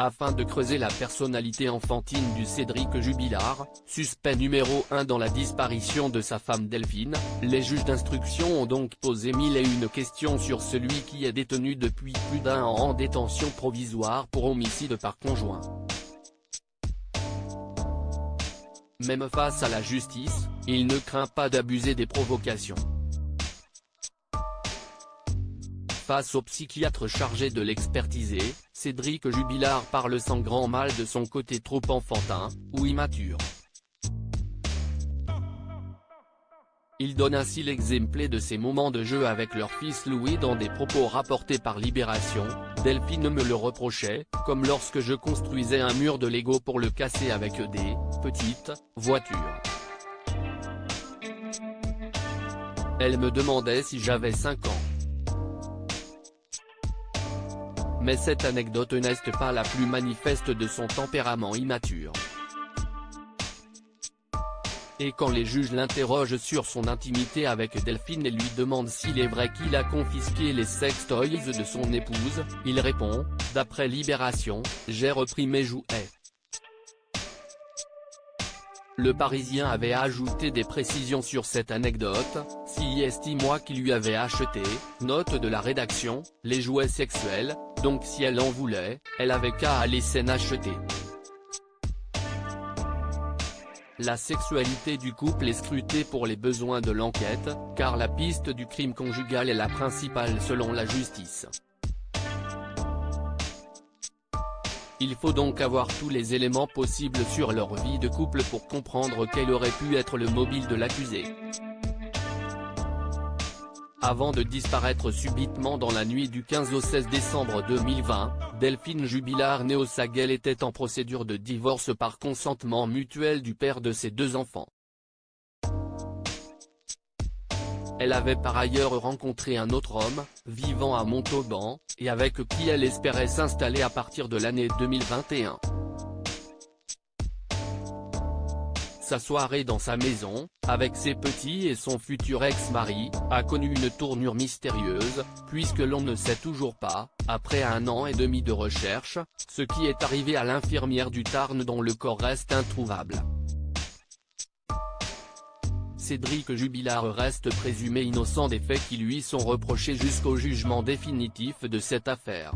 Afin de creuser la personnalité enfantine du Cédric Jubilard, suspect numéro 1 dans la disparition de sa femme Delphine, les juges d'instruction ont donc posé 1001 questions sur celui qui est détenu depuis plus d'1 an en détention provisoire pour homicide par conjoint. Même face à la justice, il ne craint pas d'abuser des provocations. Face au psychiatre chargé de l'expertiser, Cédric Jubilard parle sans grand mal de son côté trop enfantin, ou immature. Il donne ainsi l'exemple de ses moments de jeu avec leur fils Louis dans des propos rapportés par Libération. Delphine me le reprochait, comme lorsque je construisais un mur de Lego pour le casser avec des petites voitures. Elle me demandait si j'avais 5 ans. Mais cette anecdote n'est pas la plus manifeste de son tempérament immature. Et quand les juges l'interrogent sur son intimité avec Delphine et lui demandent s'il est vrai qu'il a confisqué les sextoys de son épouse, il répond, d'après Libération, « J'ai repris mes jouets ». Le Parisien avait ajouté des précisions sur cette anecdote, si estime-moi qu'il lui avait acheté, note de la rédaction, les jouets sexuels, donc si elle en voulait, elle avait qu'à aller s'en acheter. La sexualité du couple est scrutée pour les besoins de l'enquête, car la piste du crime conjugal est la principale selon la justice. Il faut donc avoir tous les éléments possibles sur leur vie de couple pour comprendre quel aurait pu être le mobile de l'accusé. Avant de disparaître subitement dans la nuit du 15 au 16 décembre 2020, Delphine Jubilard née au Saguel était en procédure de divorce par consentement mutuel du père de ses 2 enfants. Elle avait par ailleurs rencontré un autre homme, vivant à Montauban, et avec qui elle espérait s'installer à partir de l'année 2021. Sa soirée dans sa maison, avec ses petits et son futur ex-mari, a connu une tournure mystérieuse, puisque l'on ne sait toujours pas, après 1 an et demi de recherche, ce qui est arrivé à l'infirmière du Tarn dont le corps reste introuvable. Cédric Jubilard reste présumé innocent des faits qui lui sont reprochés jusqu'au jugement définitif de cette affaire.